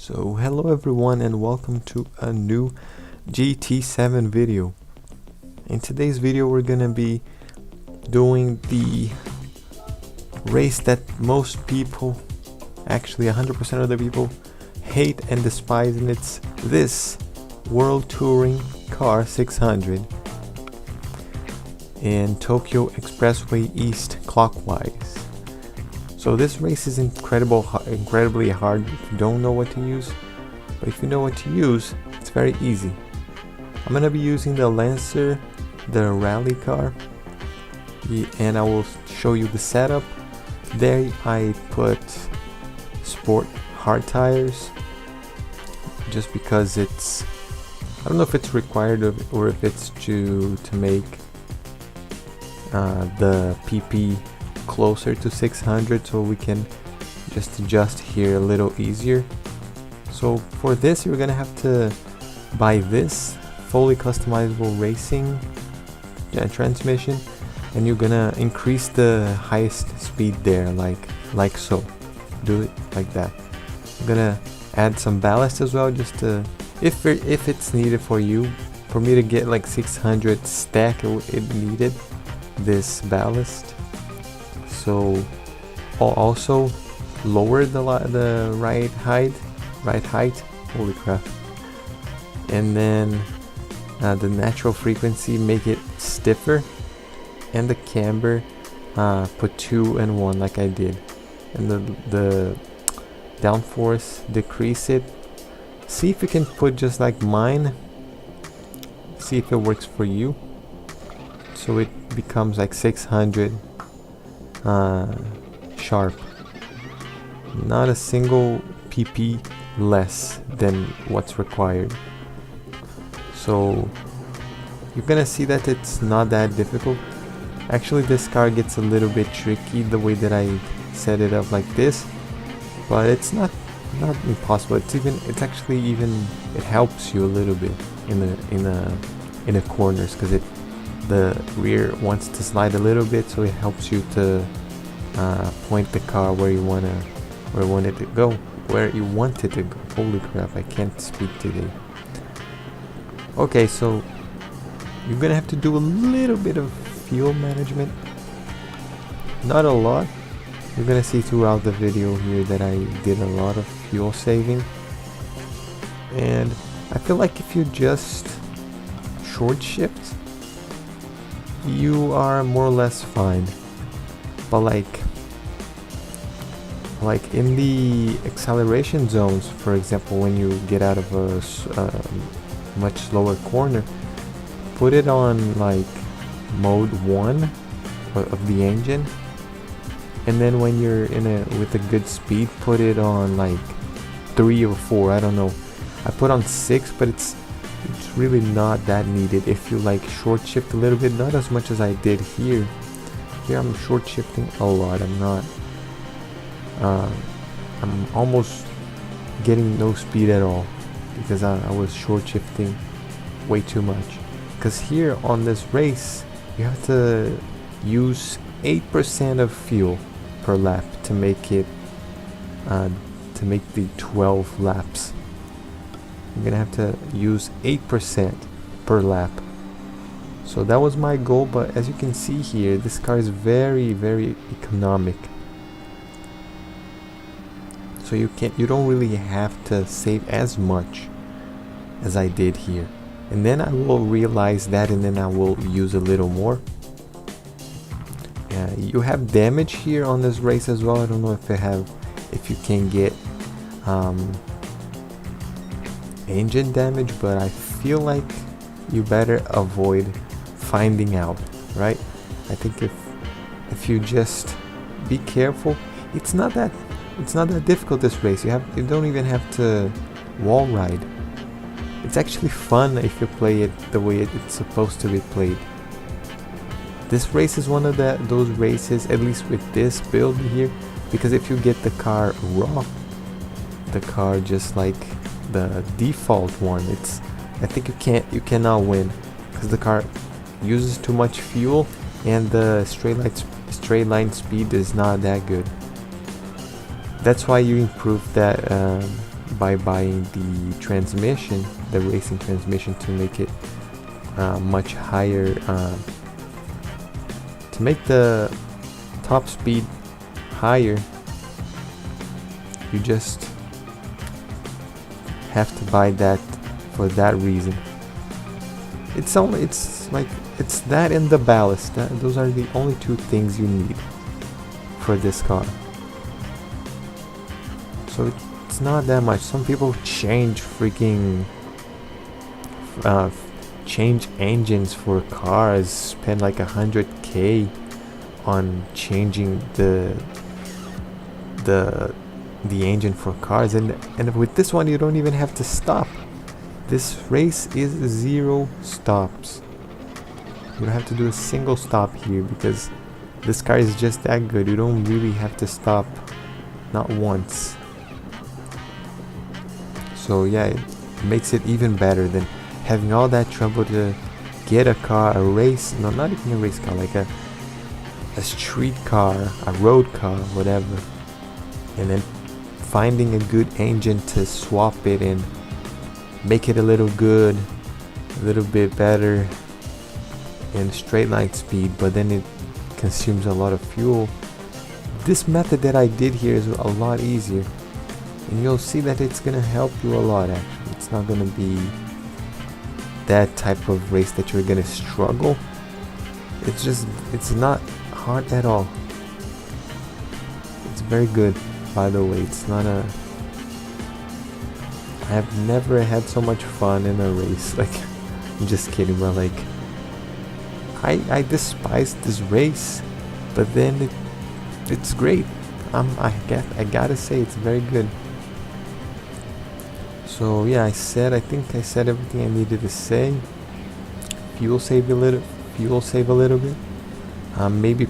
So hello everyone and welcome to a new GT7 video. In today's video we're gonna be doing the race that most people, actually 100% of the people, hate and despise, and it's this World Touring Car 600 in Tokyo Expressway East clockwise. So this race is incredibly hard if you don't know what to use, but if you know what to use, it's very easy. I'm gonna be using the Lancer, the rally car, and I will show you the setup. There I put sport hard tires, just because it's, I don't know if it's required or if it's to make the PP closer to 600, so we can just adjust here a little easier. So for this you're gonna have to buy this fully customizable racing transmission, and you're gonna increase the highest speed there, like so. Do it like that. I'm gonna add some ballast as well, just to, if it's needed for you. For me to get like 600 stack, it needed this ballast. So also lower the ride height, holy crap, and then the natural frequency, make it stiffer, and the camber put 2 and 1 like I did, and the downforce, decrease it. See if you can put just like mine, see if it works for you, so it becomes like 600 sharp, not a single pp less than what's required. So you're gonna see that it's not that difficult. Actually, this car gets a little bit tricky the way that I set it up like this, but it's not impossible. It's actually it helps you a little bit in the corners, because the rear wants to slide a little bit, so it helps you to point the car where you want it to go. Holy crap, I can't speak today. Okay, so you're gonna have to do a little bit of fuel management, not a lot. You're gonna see throughout the video here that I did a lot of fuel saving, and I feel like if you just short shift, you are more or less fine. But like in the acceleration zones, for example, when you get out of a much slower corner, put it on like mode 1 of the engine, and then when you're with a good speed, put it on like 3 or 4, I don't know. I put on 6, but it's really not that needed. If you like short shift a little bit, not as much as I did here. Here I'm short shifting a lot. I'm almost getting no speed at all, because I was short shifting way too much. Because here on this race you have to use 8% of fuel per lap to make it to make the 12 laps. I'm gonna have to use 8% per lap. So that was my goal, but as you can see here, this car is very economic. So you don't really have to save as much as I did here. And then I will realize that, and then I will use a little more. You have damage here on this race as well. I don't know if you can get engine damage, but I feel like you better avoid finding out, right? I think if you just be careful, it's not that difficult, this race. You don't even have to wall ride. It's actually fun if you play it the way it's supposed to be played. This race is one of those races, at least with this build here, because if you get the car raw, the car just like the default one, I think you cannot win, because the car uses too much fuel and the straight line speed is not that good. That's why you improve that by buying the transmission, the racing transmission, to make it much higher, to make the top speed higher. You just have to buy that for that reason. It's that and the ballast. Those are the only two things you need for this car. So it's not that much. Some people change change engines for cars, spend like 100K on changing the engine for cars, and with this one you don't even have to stop. This race is 0 stops. You don't have to do a single stop here because this car is just that good. You don't really have to stop, not once. So yeah, it makes it even better than having all that trouble to get a car, a race, no, not even a race car, like a street car, a road car, whatever, and then finding a good engine to swap it and make it a little bit better in straight line speed, but then it consumes a lot of fuel. This method that I did here is a lot easier, and you'll see that it's gonna help you a lot. Actually, it's not gonna be that type of race that you're gonna struggle. It's not hard at all. It's very good, by the way. It's not a I have never had so much fun in a race. Like, I'm just kidding, but like, I despise this race, but then it's great. I gotta say it's very good. So yeah, I think I said everything I needed to say. Fuel save a little bit. Maybe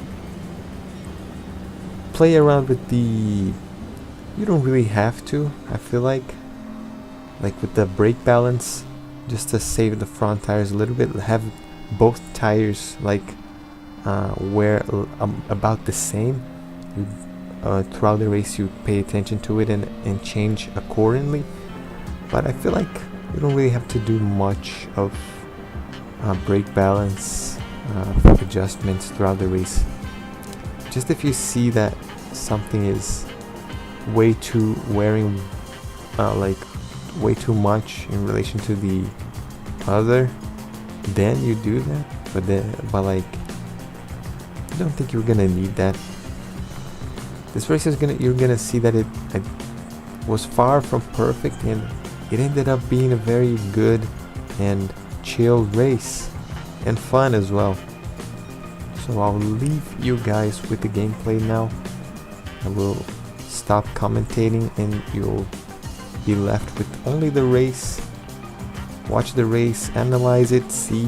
play around with the. You don't really have to. I feel like with the brake balance, just to save the front tires a little bit. Have both tires where about the same. Throughout the race, you pay attention to it and change accordingly. But I feel like you don't really have to do much of brake balance adjustments throughout the race. Just if you see that something is way too wearing way too much in relation to the other, then you do that. But like, I don't think you're gonna need that. This race you're gonna see that it was far from perfect, and it ended up being a very good and chill race and fun as well. So I'll leave you guys with the gameplay now. I will stop commentating and you'll be left with only the race. Watch the race, analyze it, see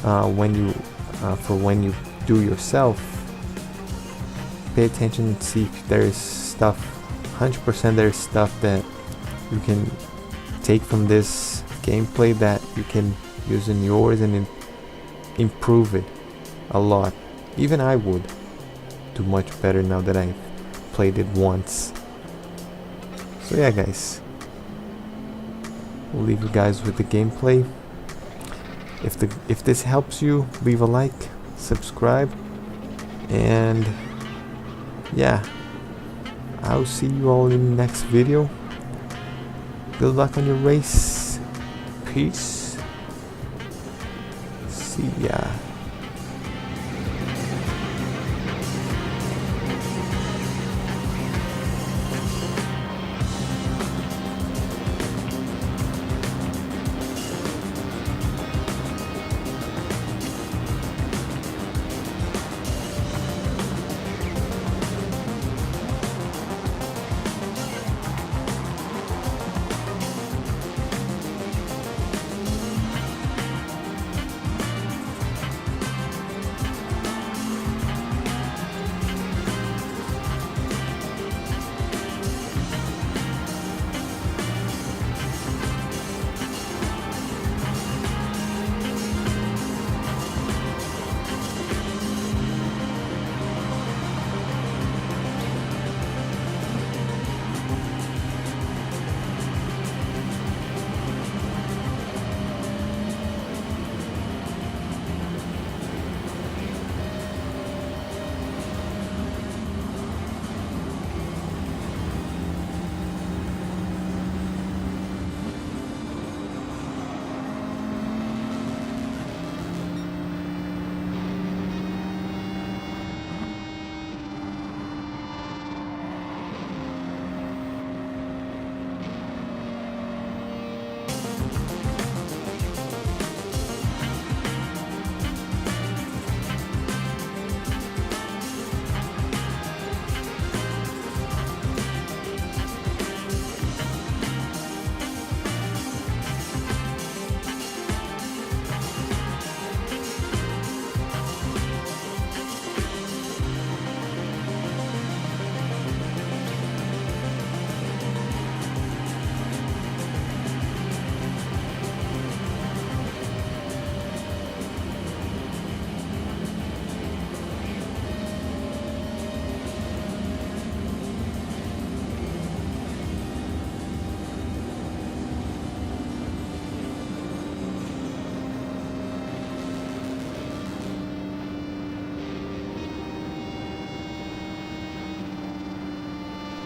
when you do yourself. Pay attention and see if there's stuff, 100% there's stuff that you can take from this gameplay that you can use in yours and improve it a lot. Even I would do much better now that I've played it once. So yeah, guys, we'll leave you guys with the gameplay. If this helps you, leave a like, subscribe, and yeah, I'll see you all in the next video. Good luck on your race. Peace. See ya.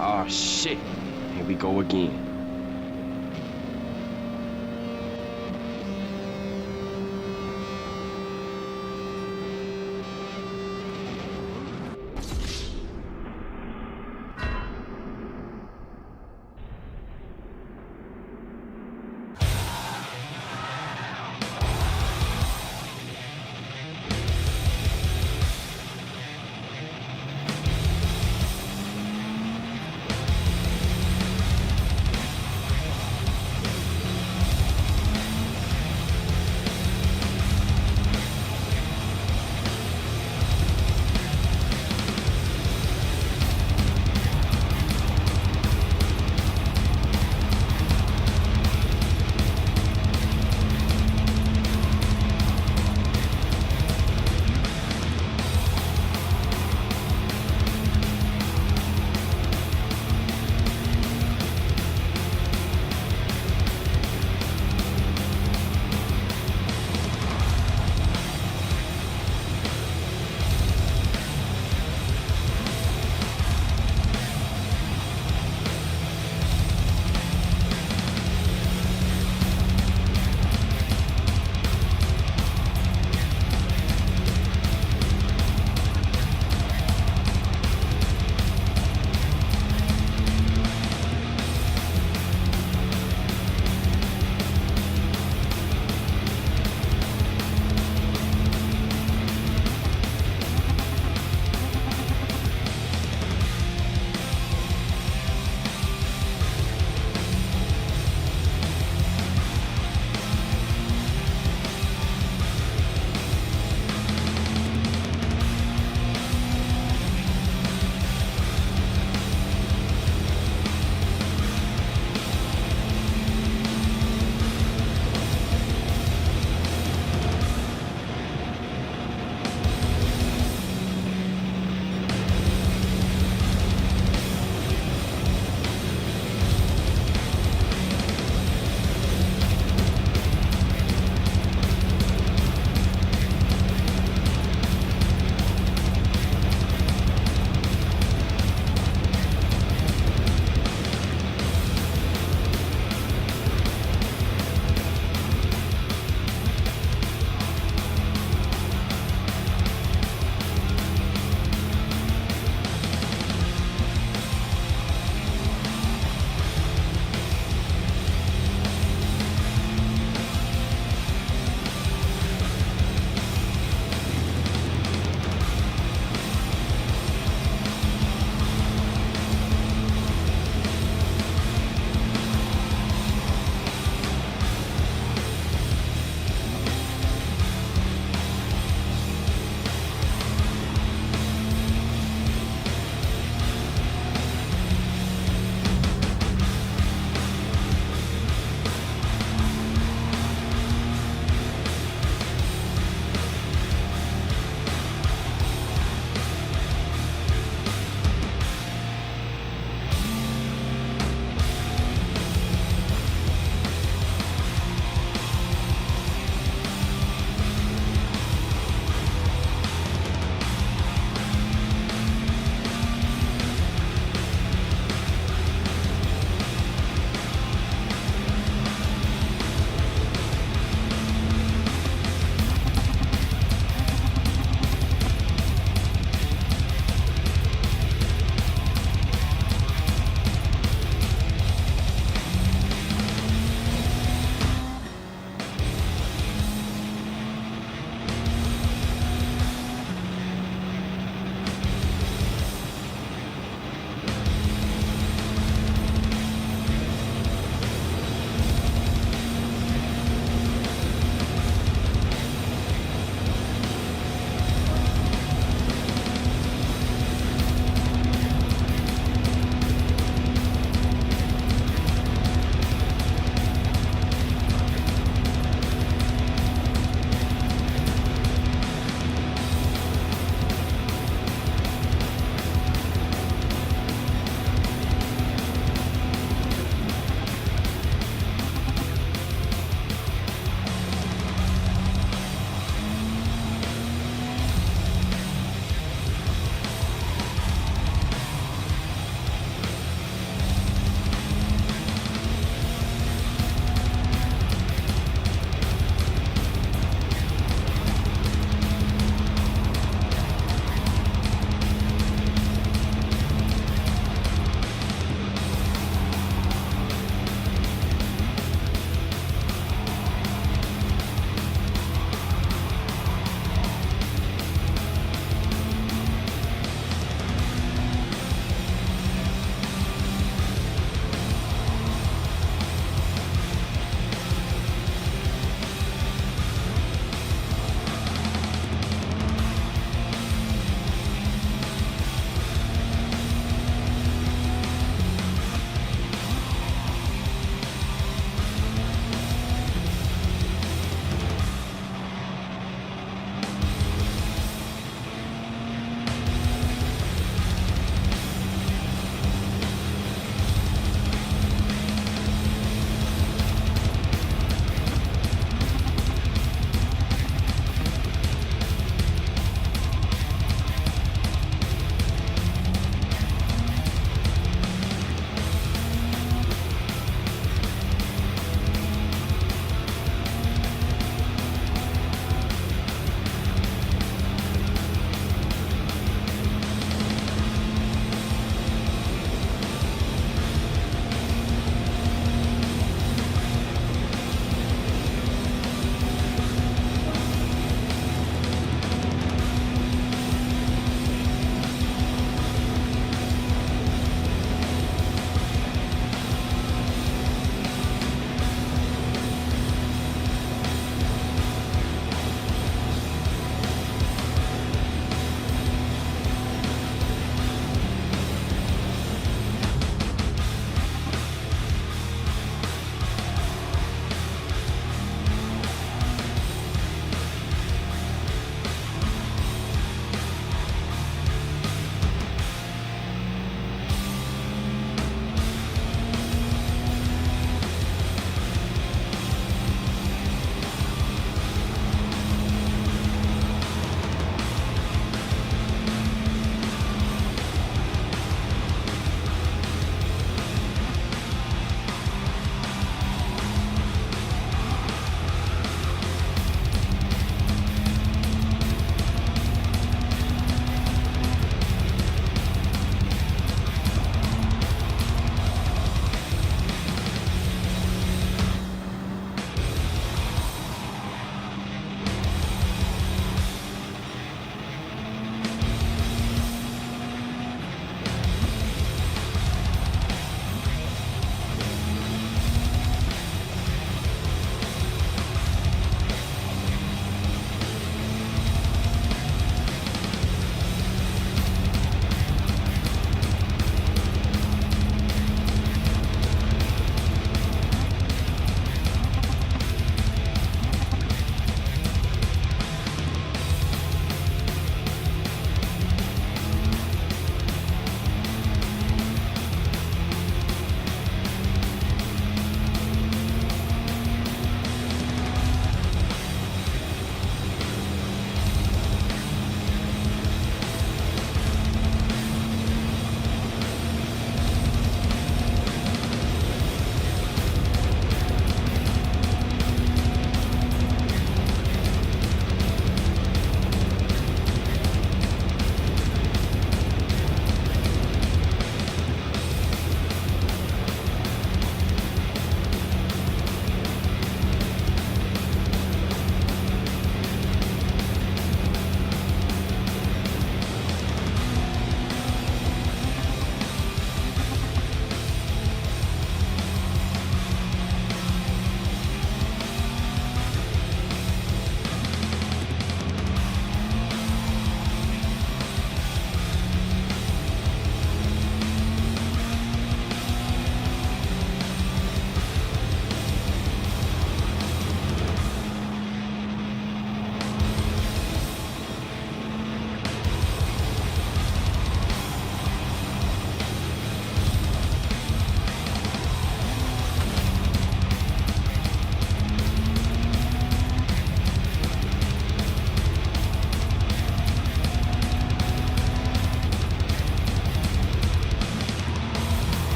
Oh shit. Here we go again.